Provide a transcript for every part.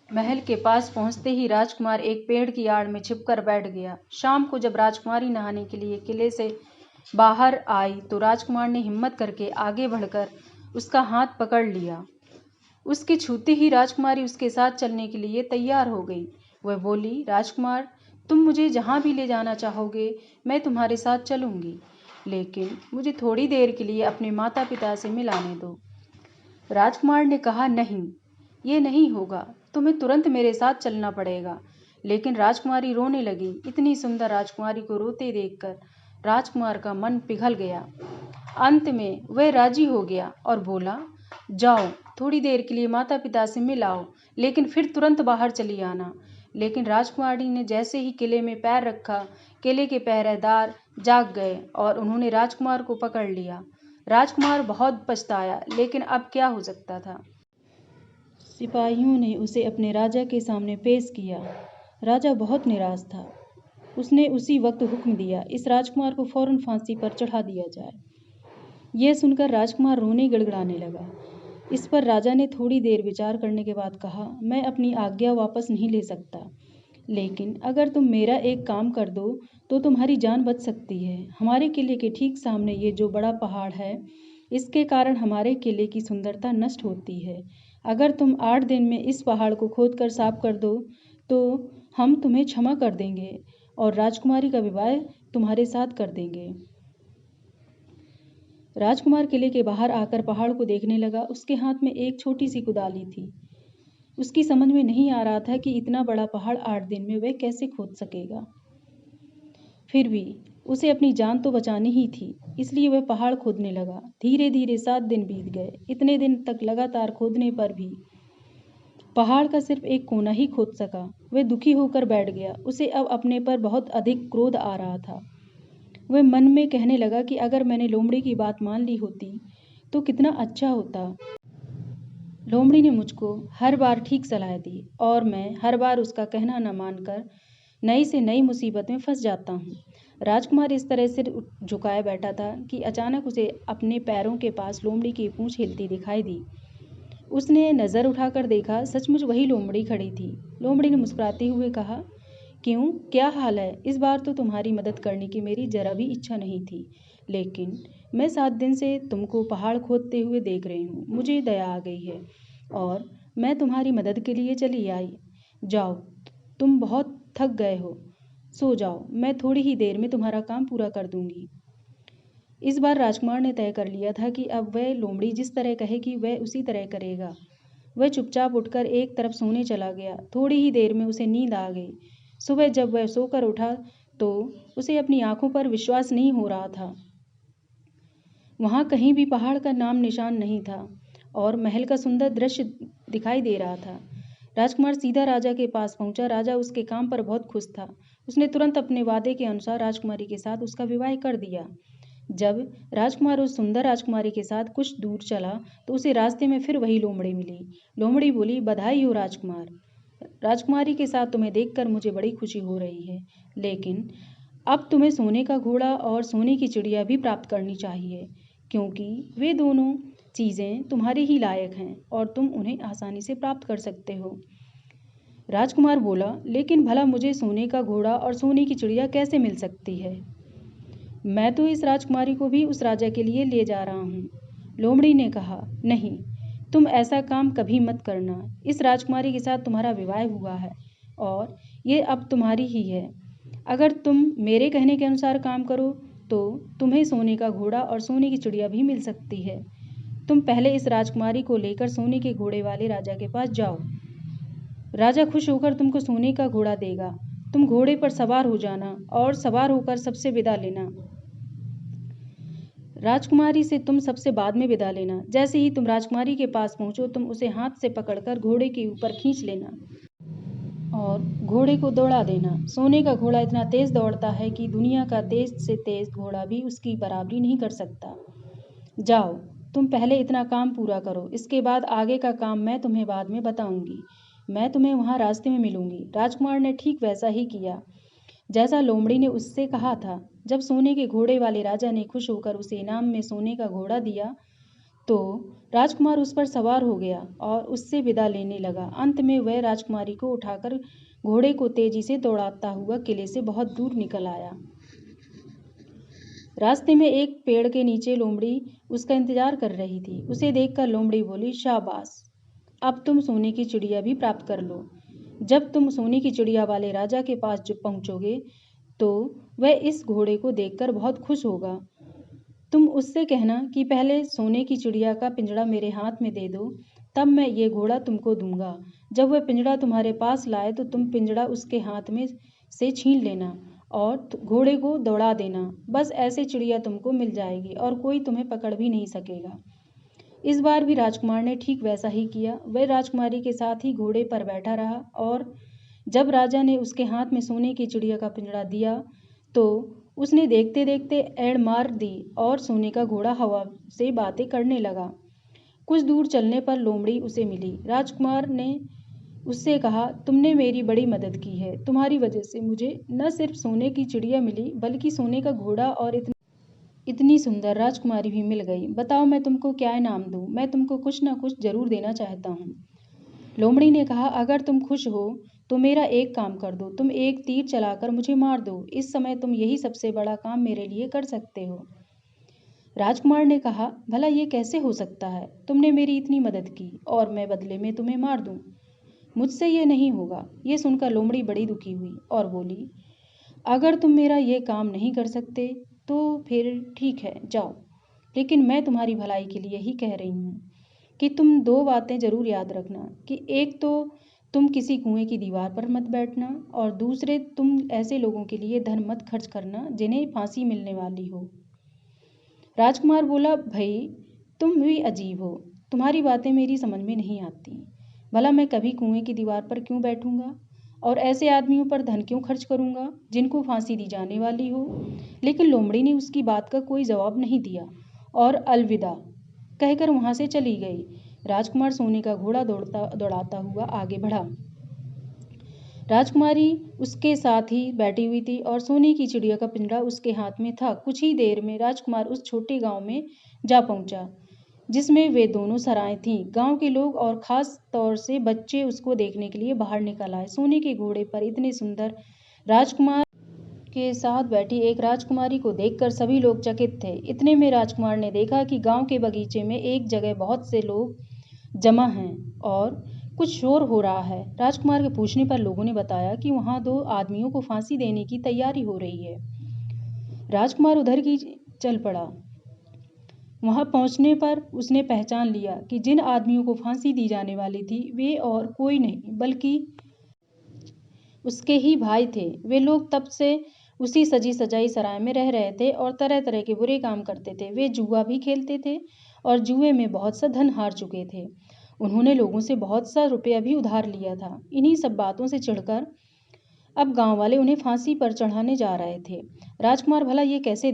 महल के पास पहुंचते ही राजकुमार एक पेड़ की आड़ में छिपकर बैठ गया। शाम को जब राजकुमारी नहाने के लिए किले से बाहर आई तो राजकुमार ने हिम्मत करके आगे बढ़कर उसका हाथ पकड़ लिया। उसके छूते ही राजकुमारी उसके साथ चलने के लिए तैयार हो गई। वह बोली, राजकुमार, तुम मुझे जहाँ भी ले जाना चाहोगे मैं तुम्हारे साथ चलूंगी, लेकिन मुझे थोड़ी देर के लिए अपने माता पिता से मिलाने दो। राजकुमार ने कहा, नहीं, ये नहीं होगा, तुम्हें तुरंत मेरे साथ चलना पड़ेगा। लेकिन राजकुमारी रोने लगी। इतनी सुंदर राजकुमारी को रोते देखकर राजकुमार का मन पिघल गया। अंत में वह राजी हो गया और बोला, जाओ, थोड़ी देर के लिए माता पिता से मिल आओ, लेकिन फिर तुरंत बाहर चली आना। लेकिन राजकुमारी ने जैसे ही किले में पैर रखा, किले के पहरेदार जाग गए और उन्होंने राजकुमार को पकड़ लिया। राजकुमार बहुत पछताया, लेकिन अब क्या हो सकता था। सिपाहियों ने उसे अपने राजा के सामने पेश किया। राजा बहुत निराश था। उसने उसी वक्त हुक्म दिया, इस राजकुमार को फौरन फांसी पर चढ़ा दिया जाए। यह सुनकर राजकुमार रोने गिड़गिड़ाने लगा। इस पर राजा ने थोड़ी देर विचार करने के बाद कहा, मैं अपनी आज्ञा वापस नहीं ले सकता, लेकिन अगर तुम मेरा एक काम कर दो तो तुम्हारी जान बच सकती है। हमारे किले के ठीक सामने ये जो बड़ा पहाड़ है, इसके कारण हमारे किले की सुंदरता नष्ट होती है। अगर तुम 8 दिन में इस पहाड़ को खोदकर साफ कर दो तो हम तुम्हें क्षमा कर देंगे और राजकुमारी का विवाह तुम्हारे साथ कर देंगे। राजकुमार किले के बाहर आकर पहाड़ को देखने लगा। उसके हाथ में एक छोटी सी कुदाली थी। उसकी समझ में नहीं आ रहा था कि इतना बड़ा पहाड़ 8 दिन में वह कैसे खोद सकेगा। फिर भी उसे अपनी जान तो बचानी ही थी, इसलिए वह पहाड़ खोदने लगा। धीरे धीरे 7 दिन बीत गए। इतने दिन तक लगातार खोदने पर भी पहाड़ का सिर्फ एक कोना ही खोद सका। वह दुखी होकर बैठ गया। उसे अब अपने पर बहुत अधिक क्रोध आ रहा था। वह मन में कहने लगा कि अगर मैंने लोमड़ी की बात मान ली होती तो कितना अच्छा होता। लोमड़ी ने मुझको हर बार ठीक सलाह दी और मैं हर बार उसका कहना न मानकर नई से नई मुसीबत में फंस जाता हूँ। राजकुमार इस तरह सिर झुकाए बैठा था कि अचानक उसे अपने पैरों के पास लोमड़ी की पूंछ हिलती दिखाई दी। उसने नज़र उठाकर देखा, सचमुच वही लोमड़ी खड़ी थी। लोमड़ी ने मुस्कुराते हुए कहा, क्यों, क्या हाल है? इस बार तो तुम्हारी मदद करने की मेरी जरा भी इच्छा नहीं थी, लेकिन मैं 7 दिन से तुमको पहाड़ खोदते हुए देख रही हूँ। मुझे दया आ गई है और मैं तुम्हारी मदद के लिए चली आई। जाओ, तुम बहुत थक गए हो, सो जाओ, मैं थोड़ी ही देर में तुम्हारा काम पूरा कर दूंगी। इस बार राजकुमार ने तय कर लिया था कि अब वह लोमड़ी जिस तरह कहेगी वह उसी तरह करेगा। वह चुपचाप उठकर एक तरफ सोने चला गया। थोड़ी ही देर में उसे नींद आ गई। सुबह जब वह सोकर उठा तो उसे अपनी आंखों पर विश्वास नहीं हो रहा था। वहां कहीं भी पहाड़ का नाम निशान नहीं था और महल का सुंदर दृश्य दिखाई दे रहा था। राजकुमार सीधा राजा के पास पहुंचा। राजा उसके काम पर बहुत खुश था। उसने तुरंत अपने वादे के अनुसार राजकुमारी के साथ उसका विवाह कर दिया। जब राजकुमार उस सुंदर राजकुमारी के साथ कुछ दूर चला तो उसे रास्ते में फिर वही लोमड़ी मिली। लोमड़ी बोली, बधाई हो राजकुमार, राजकुमारी के साथ तुम्हें देखकर मुझे बड़ी खुशी हो रही है, लेकिन अब तुम्हें सोने का घोड़ा और सोने की चिड़िया भी प्राप्त करनी चाहिए, क्योंकि वे दोनों चीज़ें तुम्हारे ही लायक हैं और तुम उन्हें आसानी से प्राप्त कर सकते हो। राजकुमार बोला, लेकिन भला मुझे सोने का घोड़ा और सोने की चिड़िया कैसे मिल सकती है? मैं तो इस राजकुमारी को भी उस राजा के लिए ले जा रहा हूँ। लोमड़ी ने कहा, नहीं, तुम ऐसा काम कभी मत करना। इस राजकुमारी के साथ तुम्हारा विवाह हुआ है और ये अब तुम्हारी ही है। अगर तुम मेरे कहने के अनुसार काम करो तो तुम्हें सोने का घोड़ा और सोने की चिड़िया भी मिल सकती है। तुम पहले इस राजकुमारी को लेकर सोने के घोड़े वाले राजा के पास जाओ। राजा खुश होकर तुमको सोने का घोड़ा देगा। तुम घोड़े पर सवार हो जाना और सवार होकर सबसे विदा लेना। राजकुमारी से तुम सबसे बाद में विदा लेना। जैसे ही तुम राजकुमारी के पास पहुंचो तुम उसे हाथ से पकड़कर घोड़े के ऊपर खींच लेना और घोड़े को दौड़ा देना। सोने का घोड़ा इतना तेज दौड़ता है कि दुनिया का तेज से तेज घोड़ा भी उसकी बराबरी नहीं कर सकता। जाओ, तुम पहले इतना काम पूरा करो, इसके बाद आगे का काम मैं तुम्हें बाद में बताऊंगी। मैं तुम्हें वहां रास्ते में मिलूंगी। राजकुमार ने ठीक वैसा ही किया जैसा लोमड़ी ने उससे कहा था। जब सोने के घोड़े वाले राजा ने खुश होकर उसे इनाम में सोने का घोड़ा दिया तो राजकुमार उस पर सवार हो गया और उससे विदा लेने लगा। अंत में वह राजकुमारी को उठाकर घोड़े को तेजी से दौड़ाता हुआ किले से बहुत दूर निकल आया। रास्ते में एक पेड़ के नीचे लोमड़ी उसका इंतजार कर रही थी। उसे देखकर लोमड़ी बोली, शाबाश, अब तुम सोने की चिड़िया भी प्राप्त कर लो। जब तुम सोने की चिड़िया वाले राजा के पास जब पहुंचोगे तो वह इस घोड़े को देखकर बहुत खुश होगा। तुम उससे कहना कि पहले सोने की चिड़िया का पिंजड़ा मेरे हाथ में दे दो, तब मैं ये घोड़ा तुमको दूंगा। जब वह पिंजड़ा तुम्हारे पास लाए तो तुम पिंजड़ा उसके हाथ में से छीन लेना और घोड़े को दौड़ा देना। बस ऐसे चिड़िया तुमको मिल जाएगी और कोई तुम्हें पकड़ भी नहीं सकेगा। इस बार भी राजकुमार ने ठीक वैसा ही किया। वह राजकुमारी के साथ ही घोड़े पर बैठा रहा और जब राजा ने उसके हाथ में सोने की चिड़िया का पिंजरा दिया तो उसने देखते देखते एड़ मार दी और सोने का घोड़ा हवा से बातें करने लगा। कुछ दूर चलने पर लोमड़ी उसे मिली। राजकुमार ने उससे कहा, तुमने मेरी बड़ी मदद की है। तुम्हारी वजह से मुझे न सिर्फ सोने की चिड़िया मिली बल्कि सोने का घोड़ा और इतनी सुंदर राजकुमारी भी मिल गई। बताओ मैं तुमको क्या इनाम दूं? मैं तुमको कुछ न कुछ जरूर देना चाहता हूँ। लोमड़ी ने कहा, अगर तुम खुश हो तो मेरा एक काम कर दो। तुम एक तीर चलाकर मुझे मार दो। इस समय तुम यही सबसे बड़ा काम मेरे लिए कर सकते हो। राजकुमार ने कहा, भला ये कैसे हो सकता है? तुमने मेरी इतनी मदद की और मैं बदले में तुम्हें मार दूं। मुझसे ये नहीं होगा। ये सुनकर लोमड़ी बड़ी दुखी हुई और बोली, अगर तुम मेरा ये काम नहीं कर सकते तो फिर ठीक है, जाओ। लेकिन मैं तुम्हारी भलाई के लिए ही कह रही हूँ कि तुम दो बातें जरूर याद रखना कि एक तो तुम किसी कुएं की दीवार पर मत बैठना और दूसरे तुम ऐसे लोगों के लिए धन मत खर्च करना जिन्हें फांसी मिलने वाली हो। राजकुमार बोला, भाई तुम भी अजीब हो। तुम्हारी बातें मेरी समझ में नहीं आती। भला मैं कभी कुएं की दीवार पर क्यों बैठूंगा और ऐसे आदमियों पर धन क्यों खर्च करूंगा जिनको फांसी दी जाने वाली हो। लेकिन लोमड़ी ने उसकी बात का कोई जवाब नहीं दिया और अलविदा कहकर वहां से चली गई। राजकुमार सोने का घोड़ा दौड़ाता हुआ आगे बढ़ा। राजकुमारी उसके साथ ही बैठी हुई थी और सोने की चिड़िया का पिंजरा उसके हाथ में था। कुछ ही देर में राजकुमार उस छोटे गांव में जा पहुंचा जिसमें वे दोनों सराएं थीं। गांव के लोग और खास तौर से बच्चे उसको देखने के लिए बाहर निकल आए। सोने के घोड़े पर इतने सुंदर राजकुमार के साथ बैठी एक राजकुमारी को देखकर सभी लोग चकित थे। इतने में राजकुमार ने देखा कि गांव के बगीचे में एक जगह बहुत से लोग जमा हैं और कुछ शोर हो रहा है। राजकुमार के पूछने पर लोगों ने बताया कि वहां दो आदमियों को फांसी देने की तैयारी हो रही है। राजकुमार उधर की चल पड़ा। वहां पहुंचने पर उसने पहचान लिया कि जिन आदमियों को फांसी दी जाने वाली थी वे और कोई नहीं बल्कि उसके ही भाई थे। वे लोग तब से उसी सजी सजाई सराय में रह रहे थे और तरह तरह के बुरे काम करते थे। वे जुआ भी खेलते थे और जुए में बहुत सा धन हार चुके थे। उन्होंने लोगों से बहुत सा रुपया भी उधार लिया था। इन्हीं सब बातों से चिढ़कर अब गांव वाले उन्हें फांसी पर चढ़ाने जा रहे थे। राजकुमार भला ये कैसे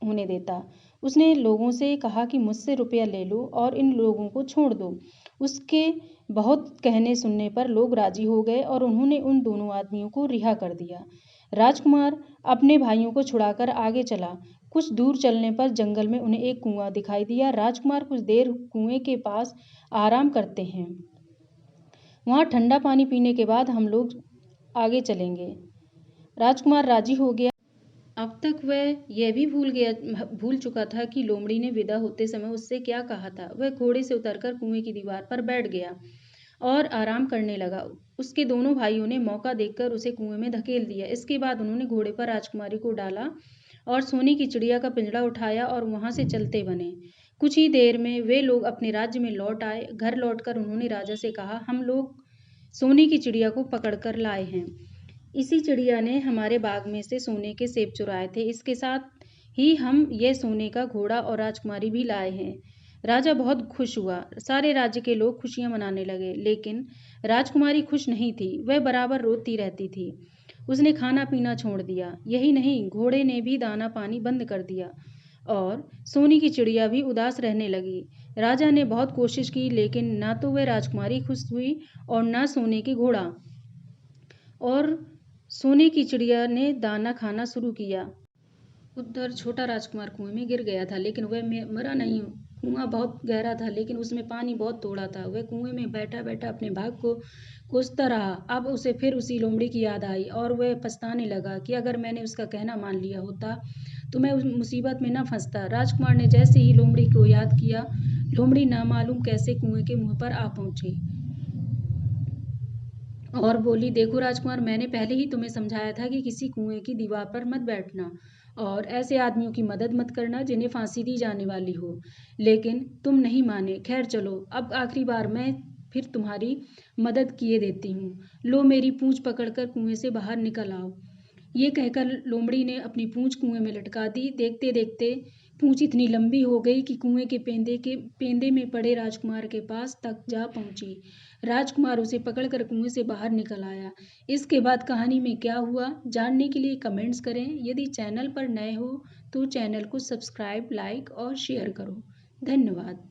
होने देता। उसने लोगों से कहा कि मुझसे रुपया ले लो और इन लोगों को छोड़ दो। उसके बहुत कहने सुनने पर लोग राजी हो गए और उन्होंने उन दोनों आदमियों को रिहा कर दिया। राजकुमार अपने भाइयों को छुड़ाकर आगे चला। कुछ दूर चलने पर जंगल में उन्हें एक कुआं दिखाई दिया। राजकुमार कुछ देर कुएं के पास आराम करते हैं। वहां ठंडा पानी पीने के बाद हम लोग आगे चलेंगे। राजकुमार राजी हो गया। अब तक वह यह भी भूल चुका था कि लोमड़ी ने विदा होते समय उससे क्या कहा था। वह घोड़े से उतरकर कुएं की दीवार पर बैठ गया और आराम करने लगा। उसके दोनों भाइयों ने मौका देखकर उसे कुएं में धकेल दिया। इसके बाद उन्होंने घोड़े पर राजकुमारी को डाला और सोने की चिड़िया का पिंजरा उठाया और वहां से चलते बने। कुछ ही देर में वे लोग अपने राज्य में लौट आए। घर लौटकर उन्होंने राजा से कहा, हम लोग सोने की चिड़िया को पकड़कर लाए हैं। इसी चिड़िया ने हमारे बाग में से सोने के सेब चुराए थे। इसके साथ ही हम ये सोने का घोड़ा और राजकुमारी भी लाए हैं। राजा बहुत खुश हुआ। सारे राज्य के लोग खुशियां मनाने लगे, लेकिन राजकुमारी खुश नहीं थी। वह बराबर रोती रहती थी। उसने खाना पीना छोड़ दिया। यही नहीं, घोड़े ने भी दाना पानी बंद कर दिया और सोने की चिड़िया भी उदास रहने लगी। राजा ने बहुत कोशिश की, लेकिन ना तो वह राजकुमारी खुश हुई और ना सोने के घोड़ा। और सोने की चिड़िया ने दाना खाना शुरू किया। उधर छोटा राजकुमार कुएं में गिर गया था, लेकिन वह मरा नहीं कुआं बहुत गहरा था, लेकिन उसमें पानी बहुत थोड़ा था। वह कुएं में बैठा बैठा अपने भाग को कोसता रहा। अब उसे फिर उसी लोमड़ी की याद आई और वह पछताने लगा कि अगर मैंने उसका कहना मान लिया होता तो मैं उस मुसीबत में न फंसता। राजकुमार ने जैसे ही लोमड़ी को याद किया, लोमड़ी नामालूम कैसे कुएं के मुंह पर आ पहुंची और बोली, देखो राजकुमार, मैंने पहले ही तुम्हें समझाया था कि किसी कुएं की दीवार पर मत बैठना और ऐसे आदमियों की मदद मत करना जिन्हें फांसी दी जाने वाली हो, लेकिन तुम नहीं माने। खैर चलो, अब आखिरी बार मैं फिर तुम्हारी मदद किए देती हूँ। लो, मेरी पूंछ पकड़कर कुएं से बाहर निकल आओ। ये कहकर लोमड़ी ने अपनी पूंछ कुएं में लटका दी। देखते देखते पूंछ इतनी लंबी हो गई कि कुएं के पेंदे में पड़े राजकुमार के पास तक जा पहुंची। राजकुमार उसे पकड़कर कुएं से बाहर निकल आया। इसके बाद कहानी में क्या हुआ जानने के लिए कमेंट्स करें। यदि चैनल पर नए हो तो चैनल को सब्सक्राइब, लाइक और शेयर करो। धन्यवाद।